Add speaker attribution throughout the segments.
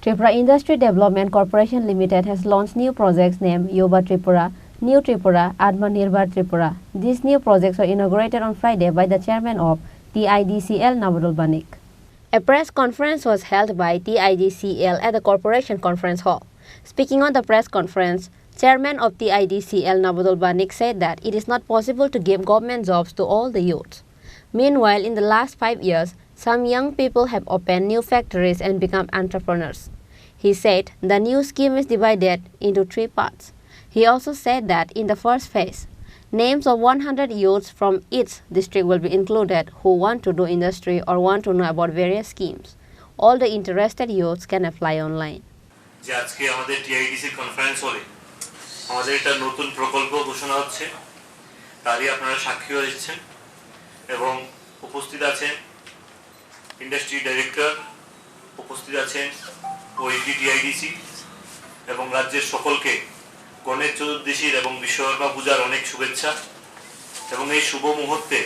Speaker 1: Tripura Industry Development Corporation Limited has launched new projects named Yuva Tripura, New Tripura, Atmanirbhar Tripura. These new projects were inaugurated on Friday by the chairman of TIDCL, Navadul Banik. A press conference was held by TIDCL at the corporation conference hall. Speaking on the press conference, chairman of TIDCL, Navadul Banik, said that it is not possible to give government jobs to all the youths. Meanwhile, in the last 5 years, some young people have opened new factories and become entrepreneurs. He said the new scheme is divided into 3 parts. He also said that in the first phase, names of 100 youths from each district will be included who want to do industry or want to know about various schemes. All the interested youths can apply online.
Speaker 2: যে আজকে আমাদের TIDC conference হলে আমাদের একটা নতুন প্রকল্প ঘোষণা হচ্ছে, তারই আপনারা সাক্ষী হয়েছেন এবং উপস্থিত আছেন ইন্ডাস্ট্রি ডাইরেক্টর, উপস্থিত আছেন ওইডি টিআইডিসি এবং রাজ্যের সকলকে গণেশ চতুর্দশীর এবং বিশ্বকর্মা পূজার অনেক শুভেচ্ছা। এবং এই শুভ মুহূর্তে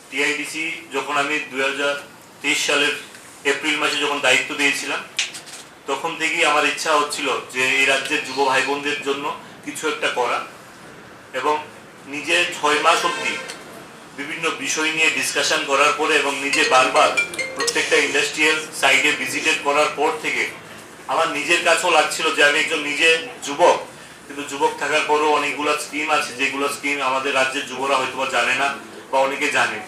Speaker 2: টিআইডিসি যখন আমি 2023 সালের এপ্রিল মাসে যখন দায়িত্ব দিয়েছিলাম, তখন থেকেই আমার ইচ্ছা হচ্ছিল যে এই রাজ্যের যুব ভাই বোনদের জন্য কিছু একটা করা এবং নিজে 6 মাস অবধি বিভিন্ন বিষয় নিয়ে ডিসকাশন করার পরে এবং নিজে বারবার প্রত্যেকটা ইন্ডাস্ট্রিয়াল সাইটে ভিজিটেড করার পর থেকে আমার নিজের কাছেও লাগছিল যে আমি একজন নিজে যুবক, কিন্তু যুবক থাকার পরও অনেকগুলো স্কিম আছে যেগুলো স্কিম আমাদের রাজ্যের যুবরা হয়তো জানে না বা অনেকে জানে,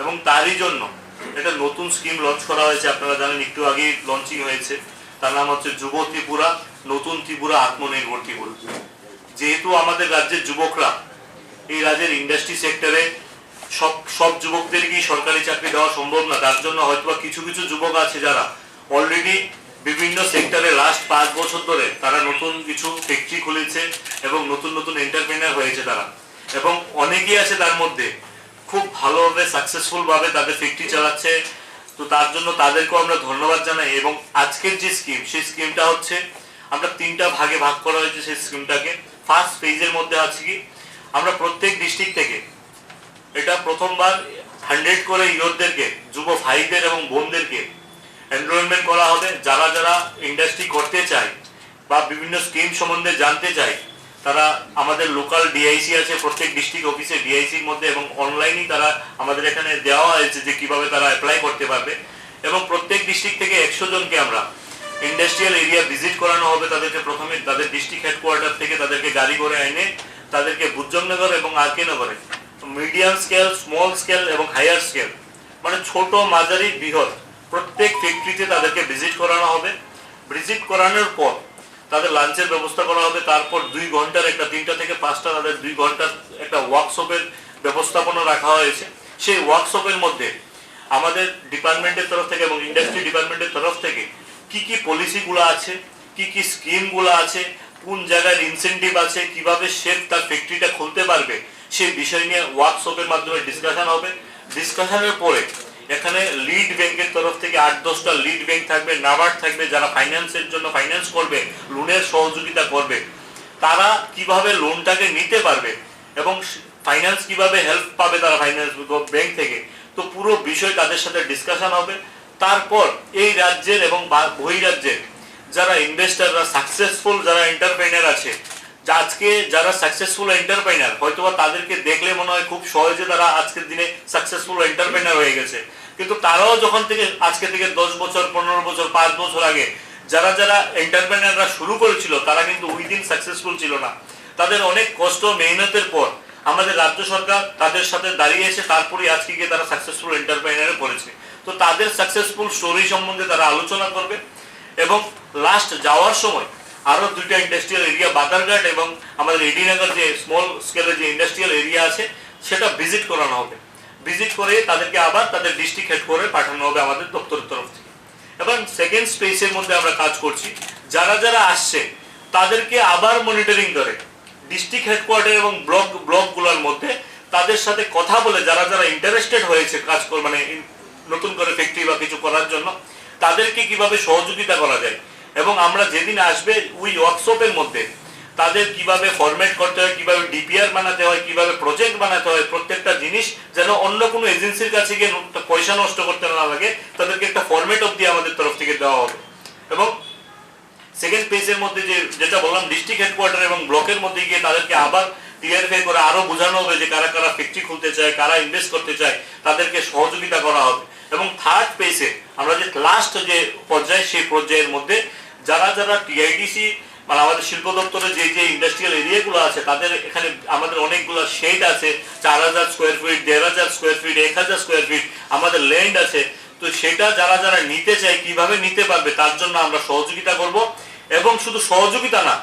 Speaker 2: এবং তারই জন্য একটা নতুন স্কিম লঞ্চ করা হয়েছে। আপনারা জানেন একটু আগেই লঞ্চিং হয়েছে, তার নাম হচ্ছে যুব ত্রিপুরা, নতুন ত্রিপুরা, আত্মনির্ভর ত্রিপুরা। যেহেতু আমাদের রাজ্যের যুবকরা এই রাজ্যের ইন্ডাস্ট্রি সেক্টরে সব যুবকদেরকে সরকারি চাকরি দেওয়া সম্ভব না, তার জন্য হয়তো কিছু কিছু যুবক আছে যারা অলরেডি বিভিন্ন সেক্টরে লাস্ট 5 বছর ধরে তারা নতুন কিছু ফ্যাক্টরি খুলেছে এবং নতুন নতুন এন্টারপ্রেনার হয়েছে তারা, এবং অনেকেই আছে তার মধ্যে খুব ভালোভাবে সাকসেসফুল ভাবে তাদের ফ্যাক্টরি চালাচ্ছে। তো তার জন্য তাদেরকেও আমরা ধন্যবাদ জানাই। এবং আজকের যে স্কিম, সেই স্কিমটা হচ্ছে আমরা 3টা ভাগে ভাগ করা হয়েছে। সেই স্কিমটাকে ফার্স্ট ফেজের মধ্যে আছে কি আমরা প্রত্যেক ডিস্ট্রিক্ট থেকে এটা প্রথমবার 100 করে ইউথদেরকে, যুব ভাইদের এবং বোনদেরকে এনরোলমেন্ট করা হবে। যারা যারা ইন্ডাস্ট্রি করতে চায় বা বিভিন্ন স্কিম সম্বন্ধে জানতে চায়, তারা আমাদের লোকাল ডিআইসি আছে প্রত্যেক ডিস্ট্রিক্ট অফিসে, ডিআইসির মধ্যে এবং অনলাইনেই তারা আমাদের এখানে দেওয়া হয়েছে যে কিভাবে তারা অ্যাপ্লাই করতে পারবে। এবং প্রত্যেক ডিস্ট্রিক্ট থেকে 100 জনকে আমরা ইন্ডাস্ট্রিয়াল এরিয়া ভিজিট করানো হবে। তাদেরকে প্রথমে তাদের ডিস্ট্রিক্ট হেডকোয়ার্টার থেকে তাদেরকে গাড়ি করে এনে তাদেরকে বুজ্জনগর এবং আরকে নগরে মিডিয়াম স্কেল, স্মল স্কেল এবং হায়ার স্কেল, মানে ছোট, মাঝারি, বৃহৎ প্রত্যেক ফ্যাক্টরিতে তাদেরকে ভিজিট করানো হবে। ভিজিট করানোর পর তাদের লাঞ্চের ব্যবস্থা করা হবে। তারপর 2 ঘন্টার একটা 3টা থেকে 5টা তাদের 2 ঘন্টার একটা ওয়ার্কশপের ব্যবস্থাপনা রাখা হয়েছে। সেই ওয়ার্কশপের মধ্যে আমাদের ডিপার্টমেন্টের তরফ থেকে এবং ইন্ডাস্ট্রি ডিপার্টমেন্টের তরফ থেকে কি কি পলিসিগুলো আছে, কি কি স্কিমগুলো আছে, কোন জায়গায় ইনসেন্টিভ আছে, কিভাবে সে তার ফ্যাক্টরিটা খুলতে পারবে, সেই বিষয় নিয়ে ওয়ার্কশপের মাধ্যমে ডিসকাশন হবে। ডিসকাশনের পরে এখানে লিড ব্যাংকের তরফ থেকে 8-10টা লিড ব্যাংক থাকবে, নাবার্ড থাকবে, যারা ফাইন্যান্সের জন্য ফাইন্যান্স করবে, লোনের সহযোগিতা করবে, তারা কিভাবে লোনটাকে নিতে পারবে এবং ফাইন্যান্স কিভাবে হেল্প পাবে তারা ফাইন্যান্স ব্যাংক থেকে। তো পুরো বিষয় তাদের সাথে ডিসকাশন হবে। তারপর এই রাজ্যের এবং বহিরাজ্যের যারা ইনভেস্টাররা, সাকসেসফুল যারা এন্টারপ্রেনার আছে, আজকে যারা সাকসেসফুল এন্টারপ্রেনার হয়তো তাদেরকে দেখলে মনে হয় খুব সহজে তারা আজকের দিনে সাকসেসফুল এন্টারপ্রেনার হয়ে গেছে, কিন্তু তারাও যখন থেকে আজকে থেকে 10 বছর, 15 বছর, 5 বছর আগে যারা যারা এন্টারপ্রেনাররা শুরু করেছিল তারা কিন্তু উইদিন সাকসেসফুল ছিল না। তাদের অনেক কষ্ট মেহনতের পর আমাদের রাজ্য সরকার তাদের সাথে দাঁড়িয়েছে, তারপরে আজকে গিয়ে তারা সাকসেসফুল এন্টারপ্রেনারে পড়েছে। তো তাদের সাকসেসফুল স্টোরি সম্বন্ধে তারা আলোচনা করবে এবং লাস্ট যাওয়ার সময় আরো 2টা ইন্ডাস্ট্রিয়াল এরিয়া, বাদারঘাট এবং আমাদের এডিনগর যে স্মল স্কেলের যে ইন্ডাস্ট্রিয়াল এরিয়া আছে সেটা ভিজিট করানো হবে। ভিজিট করে তাদেরকে আবার তাদের ডিস্ট্রিক্ট হেডকোয়ার্টারে পাঠানো হবে আমাদের দপ্তরের তরফ থেকে। এবং সেকেন্ড স্পেসের মধ্যে আমরা কাজ করছি, যারা যারা আসছে তাদেরকে আবার মনিটরিং করে ডিস্ট্রিক্ট হেডকোয়ার্টার এবং ব্লকগুলোর মধ্যে তাদের সাথে কথা বলে যারা যারা ইন্টারেস্টেড হয়েছে কাজ করে, মানে নতুন করে ফ্যাক্টরি বা কিছু করার জন্য, তাদেরকে কিভাবে সহযোগিতা করা যায়। এবং আমরা যেদিন আসবে ওই ওয়ার্কশপের মধ্যে তাদের কিভাবে ফরম্যাট করতে হয়, কিভাবে ডিপিআর বানাতে হয়, কিভাবে প্রজেক্ট বানাতে হয়, প্রত্যেকটা জিনিস যেন অন্য কোনো এজেন্সির কাছে গিয়ে পয়সা নষ্ট করতে না লাগে, তাদেরকে একটা ফরম্যাট অবধি আমাদের তরফ থেকে দেওয়া হবে। এবং সেকেন্ড ফেজের মধ্যে যেটা বললাম ডিস্ট্রিক্ট হেডকোয়ার্টার এবং ব্লকের মধ্যে গিয়ে তাদেরকে আবার ক্লিয়ারিফাই করে আরো বোঝানো হবে যে কারা কারা ফ্যাক্টরি খুলতে চায়, কারা ইনভেস্ট করতে চায়, তাদেরকে সহযোগিতা করা হবে। এবং থার্ড ফেজে আমরা যে লাস্ট যে পর্যায়ে, সেই পর্যায়ের মধ্যে যারা যারা টিআইডিসি মানে আমাদের শিল্প দপ্তরের যে যে ইন্ডাস্ট্রিয়াল এরিয়াগুলো আছে, তাদের এখানে আমাদের অনেকগুলো শেড আছে, 4000 square feet, 1500 square feet, 1000 square feet আমাদের ল্যান্ড আছে। তো সেটা যারা যারা নিতে চায় কিভাবে নিতে পারবে তার জন্য আমরা সহযোগিতা করব। এবং শুধু সহযোগিতা না,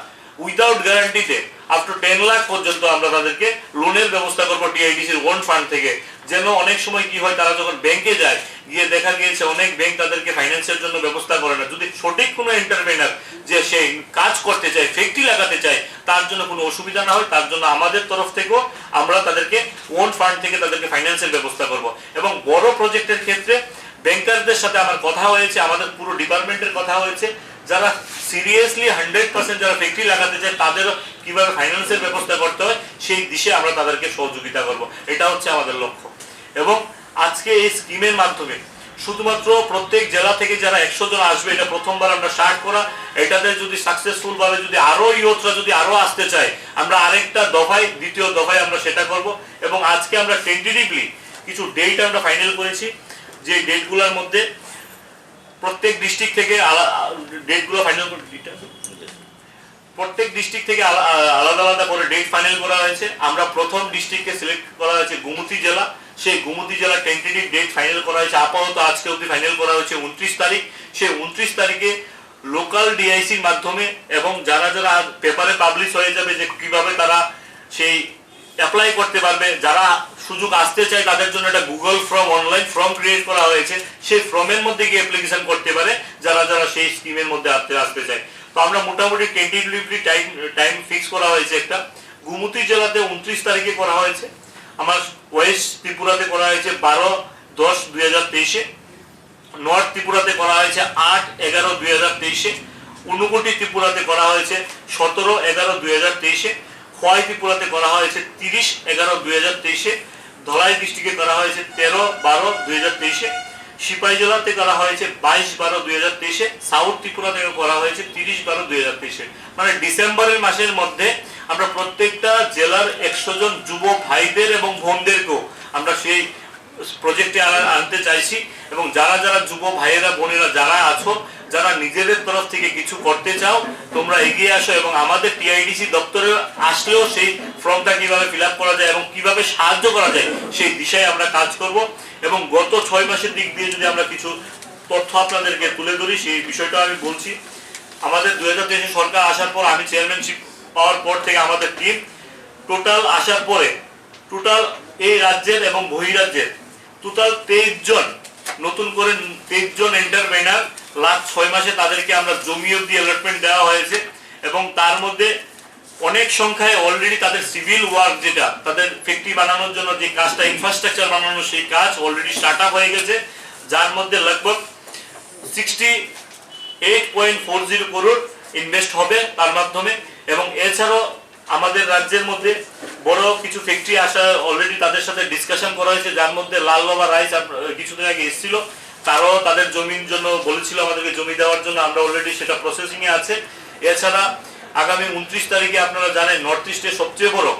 Speaker 2: উইদাউট গ্যারান্টিতে আপ টু 10 লাখ পর্যন্ত আমরা তাদেরকে লোনের ব্যবস্থা করবো টিআইডিসির ওন ফান্ড থেকে। যেন অনেক সময় কি হয়, তারা যখন ব্যাংকে যায়, গিয়ে দেখা গিয়েছে অনেক ব্যাংক তাদেরকে ফাইন্যান্সের জন্য ব্যবস্থা করে না। যদি সঠিক কোনো এন্টারপ্রেনার যে সে কাজ করতে চায়, ফ্যাক্টরি লাগাতে চায়, তার জন্য কোনো অসুবিধা না হয়, তার জন্য আমাদের তরফ থেকেও আমরা তাদেরকে ওন ফান্ড থেকে তাদেরকে ফাইন্যান্সের ব্যবস্থা করব। এবং বড় প্রজেক্টের ক্ষেত্রে ব্যাংকারদের সাথে আমার কথা হয়েছে, আমাদের পুরো ডিপার্টমেন্টের কথা হয়েছে, যারা সিরিয়াসলি 100% যারা ফ্যাক্টরি লাগাতে চায় তাদেরও কিভাবে ফাইন্যান্সের ব্যবস্থা করতে হয় সেই দিশে আমরা তাদেরকে সহযোগিতা করব। এটা হচ্ছে আমাদের লক্ষ্য। এবং আজকে এই স্কিমের মাধ্যমে শুধুমাত্র প্রত্যেক জেলা থেকে যারা 100 জন আসবে, এটা প্রথমবার আমরা স্টার্ট করা। এটাতে যদি সাকসেসফুল ভাবে যদি আরো ইউথরা যদি আরো আসতে চায়, আমরা আরেকটা দফায়, দ্বিতীয় দফায় আমরা সেটা করব। এবং আজকে আমরা টেন্টেটিভলি কিছু ডেট আমরা ফাইনাল করেছি, যে ডেটগুলোর মধ্যে প্রত্যেক ডিস্ট্রিক্ট থেকে ডেটগুলো ফাইনাল করে, প্রত্যেক ডিস্ট্রিক্ট থেকে আলাদা আলাদা করে ডেট ফাইনাল করা হয়েছে। আমরা প্রথম ডিস্ট্রিক্টকে সিলেক্ট করা হয়েছে গুমতি জেলা। সেই গুমতি জেলা টেন্টেটিভ ডেট ফাইনাল করা হয়েছে, আপাতত আজকে অবধি ফাইনাল করা হয়েছে 29 তারিখ। সেই 29 তারিখে লোকাল ডিআইসির মাধ্যমে এবং যারা যারা পেপারে পাবলিশ হয়ে যাবে যে কিভাবে তারা সেই অ্যাপ্লাই করতে পারবে, যারা সুযোগ আসতে চায় তাদের জন্য একটা Google form, online form create করা হয়েছে। সেই ফর্মের মধ্যে গিয়ে অ্যাপ্লিকেশন করতে পারে যারা যারা সেই স্কিমের মধ্যে আসতে চায়। তো আমরা মোটামুটি টেন্টেটিভলি টাইম ফিক্স করা হয়েছে একটা। গুমতি জেলাতে 29 তারিখে করা হয়েছে, আমার ওয়েস্ট ত্রিপুরাতে করা হয়েছে 12-10-2023, নর্থ ত্রিপুরাতে করা হয়েছে 8-11-2023, ঊনকোটি ত্রিপুরাতে করা হয়েছে 17-11-2023, খোয়াই ত্রিপুরাতে করা হয়েছে 30-11-2023, ধলাই ডিস্ট্রিক্টে করা হয়েছে 13-12-2023, সিপাই জেলাতে করা হয়েছে 22-12-2023, সাউথ ত্রিপুরা থেকে করা হয়েছে 30-12-2023। মানে ডিসেম্বরের মাসের মধ্যে আমরা প্রত্যেকটা জেলার 100 জন যুব ভাইদের এবং বোনদেরকেও আমরা সেই প্রজেক্টে আনতে চাইছি। এবং যারা যারা যুব ভাইয়েরা বোনেরা যারা আছো, যারা নিজেদের তরফ থেকে কিছু করতে চাও, তোমরা এগিয়ে আসো। এবং আমাদের টিআইডিসি দপ্তরে আসলেও সেই ফর্মটা কিভাবে ফিল আপ করা যায় এবং কিভাবে সাহায্য করা যায় সেই দিশায় আমরা কাজ করব। এবং গত 6 মাসের দিক দিয়ে যদি আমরা কিছু তথ্য আপনাদেরকে তুলে ধরি, সেই বিষয়টা আমি বলছি। আমাদের 2023 সরকার আসার পর, আমি চেয়ারম্যানশিপ পাওয়ার পর থেকে আমাদের টিম টোটাল আসার পরে টোটাল এই রাজ্যের এবং বহিরাজ্যের টোটাল 23 জন নতুন করে 23 জন এন্টারপ্রেনার লাস্ট 6 মাসে তাদেরকে আমরা জমি অবধি অ্যালটমেন্ট দেওয়া হয়েছে। এবং তার মধ্যে অনেক সংখ্যায় অলরেডি তাদের সিভিল ওয়ার্ক, যেটা তাদের ফ্যাক্টরি বানানোর জন্য যে কাজটা, ইনফ্রাস্ট্রাকচার বানানোর সেই কাজ অলরেডি স্টার্ট আপ হয়ে গেছে, যার মধ্যে লগভগ 68.40 করোড় ইনভেস্ট হবে তার মাধ্যমে। এবং এছাড়াও আমাদের রাজ্যের মধ্যে বড় কিছু ফ্যাক্টরি আসা অলরেডি তাদের সাথে ডিসকাশন করা হয়েছে, যার মধ্যে লাল বাবা রাইস কিছুদিন আগে এসেছিল, তারাও তাদের জমির জন্য বলেছিল আমাদেরকে জমি দেওয়ার জন্য, আমরা অলরেডি সেটা প্রসেসিং এ আছে। এছাড়া আগামী 29 তারিখে আপনারা জানেন নর্থ ইস্টের সবচেয়ে বড়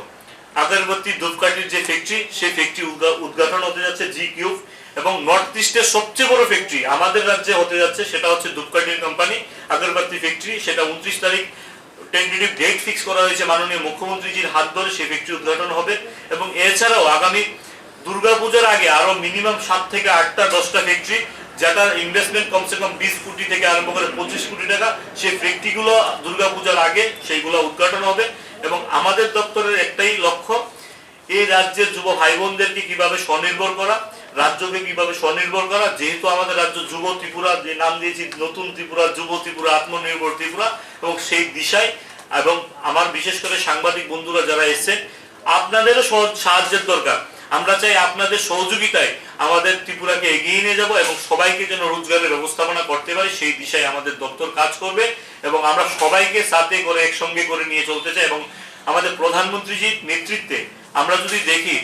Speaker 2: আগরবাতি ধূপকাঠির যে ফ্যাক্টরি, সেই ফ্যাক্টরি উদ্ঘাটন হতে যাচ্ছে জি কিউব। এবং নর্থ ইস্টের সবচেয়ে বড় ফ্যাক্টরি আমাদের রাজ্যে হতে যাচ্ছে, সেটা হচ্ছে ধূপকাঠির কোম্পানি আগরবাতি ফ্যাক্টরি। সেটা 29 তারিখ টেন্টেটিভ ডেট ফিক্স করা হয়েছে মাননীয় মুখ্যমন্ত্রীজির হাত ধরে, সেই ফ্যাক্টরি উদ্ঘাটন হবে। এবং এছাড়াও আগামী দুর্গাপূজার আগে আরো মিনিমাম 7 থেকে 8টা 10টা ফ্যাক্টরি, যেটার ইনভেস্টমেন্ট কমসে কম 20 কোটি থেকে আরম্ভ করে 25 কোটি টাকা, সেই ফ্যাক্টরিগুলো দুর্গাপূজার আগে সেইগুলো উদ্ঘাটন হবে। এবং আমাদের দপ্তরের একটাই লক্ষ্য, এই রাজ্যের যুব ভাই বোনদেরকে কিভাবে স্বনির্ভর করা, রাজ্যকে কিভাবে স্বনির্ভর করা। যেহেতু আমাদের রাজ্য যুব ত্রিপুরা, যে নাম দিয়েছি নতুন ত্রিপুরা, যুব ত্রিপুরা, আত্মনির্ভর ত্রিপুরা, এবং সেই দিশায় এবং আমার বিশেষ করে সাংবাদিক বন্ধুরা যারা এসেছেন, আপনাদেরও সাহায্যের দরকার। আমরা চাই আপনাদের সহযোগিতায় আমাদের ত্রিপুরাকে এগিয়ে নিয়ে যাব এবং সবাইকে যেন রোজগারের ব্যবস্থাপনা করতে পারি, সেই দিশায় আমাদের দপ্তর কাজ করবে। এবং আমরা সবাইকে সাথে করে একসঙ্গে করে নিয়ে চলতে চাই। এবং আমাদের প্রধানমন্ত্রীজির নেতৃত্বে আমরা যদি দেখি,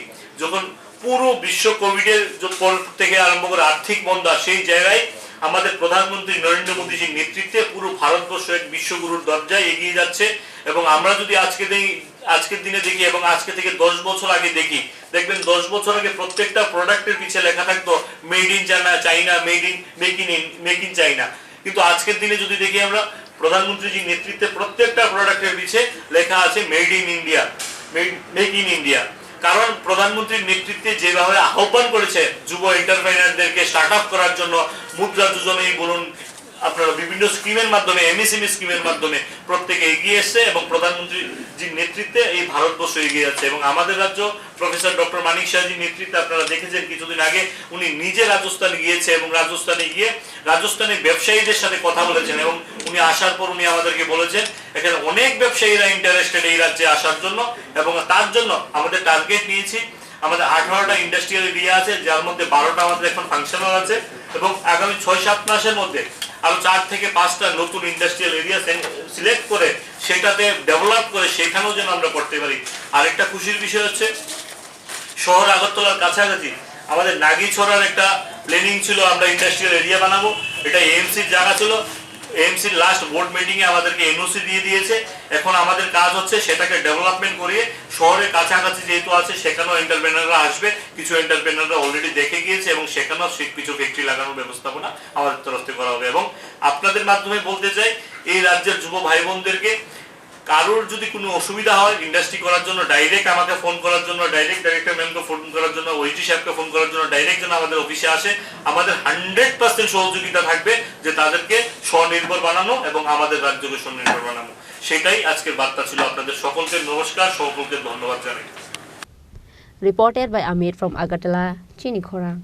Speaker 2: যখন পুরো বিশ্ব কোভিডের পর থেকে আরম্ভ করে আর্থিক মন্দা, সেই জায়গায় আমাদের প্রধানমন্ত্রী নরেন্দ্র মোদীজির নেতৃত্বে পুরো ভারতবর্ষ এক বিশ্বগুরুর দরজায় এগিয়ে যাচ্ছে। এবং আমরা যদি আজকের দিনে দেখি এবং আজকে থেকে 10 বছর আগে দেখি, দেখবেন 10 বছর আগে প্রত্যেকটা প্রোডাক্টের পিছে লেখা থাকতো made in China, make in China. কিন্তু আজকের দিনে যদি দেখি আমরা, প্রধানমন্ত্রীজির নেতৃত্বে প্রত্যেকটা প্রোডাক্টের পিছে লেখা আছে made in India, make in India. কারণ প্রধানমন্ত্রীর নেতৃত্বে যেভাবে আহ্বান করেছে যুব এন্টারপ্রেনারদেরকে স্টার্ট আপ করার জন্য, মুদ্রা যোজনাই বলুন, আপনারা বিভিন্ন স্কিমের মাধ্যমে, এমএসএমই স্কিমের মাধ্যমে প্রত্যেকে এগিয়ে এসছে এবং প্রধানমন্ত্রীজির নেতৃত্বে এই ভারতবর্ষ এগিয়ে যাচ্ছে। এবং আমাদের রাজ্য প্রফেসর ডক্টর মানিক শাহজির নেতৃত্বে আপনারা দেখেছেন কিছুদিন আগে উনি নিজে রাজস্থানে গিয়েছে এবং রাজস্থানে গিয়ে রাজস্থানের ব্যবসায়ীদের সাথে কথা বলেছেন এবং উনি আসার পর উনি আমাদেরকে বলেছেন এখানে অনেক ব্যবসায়ীরা ইন্টারেস্টেড এই রাজ্যে আসার জন্য। এবং তার জন্য আমাদের টার্গেট নিয়েছি, আমাদের 18টা ইন্ডাস্ট্রিয়াল এরিয়া আছে, যার মধ্যে 12টা আমাদের এখন ফাংশনাল আছে এবং আগামী 6-7 মাসের মধ্যে আরো 4 থেকে 5টা নতুন ইন্ডাস্ট্রিয়াল এরিয়া সিলেক্ট করে সেটাতে ডেভেলপ করে সেখানেও যেন আমরা করতে পারি। আরেকটা খুশির বিষয় হচ্ছে শহর আগরতলার কাছাকাছি আমাদের নাগিছড়ার একটা প্ল্যানিং ছিল, আমরা ইন্ডাস্ট্রিয়াল এরিয়া বানাবো। এটা এএমসির জায়গা ছিল, এএমসির লাস্ট বোর্ড মিটিং এ আমাদেরকে এনওসি দিয়ে দিয়েছে। এখন আমাদের কাজ হচ্ছে সেটাকে ডেভেলপমেন্ট করিয়ে শহরের কাছাকাছি যেহেতু আছে সেখানেও এন্টারপ্রেনাররা আসবে, কিছু এন্টারপ্রেনাররা অলরেডি দেখে গিয়েছে এবং সেখানেও কিছু ফ্যাক্টরি লাগানোর ব্যবস্থাপনা আমাদের তরফ থেকে করা হবে। এবং আপনাদের মাধ্যমে বলতে চাই এই রাজ্যের যুব ভাই বোনদেরকে, কারোর যদি কোনো অসুবিধা হয় ইন্ডাস্ট্রি করার জন্য ডাইরেক্ট আমাকে ফোন করার জন্য, ডাইরেক্ট ডাইরেক্টর ম্যামকে ফোন করার জন্য, ওইটি সাহেবকে ফোন করার জন্য, ডাইরেক্ট যেন আমাদের অফিসে আসে। আমাদের 100% সহযোগিতা থাকবে যে তাদেরকে স্বনির্ভর বানানো এবং আমাদের রাজ্যকে স্বনির্ভর বানানো। সেটাই আজকের বার্তা ছিল। আপনাদের সকলকে নমস্কার, সকলকে ধন্যবাদ জানাই।
Speaker 1: Reported by Amit from Agartala, Chini, Khorang.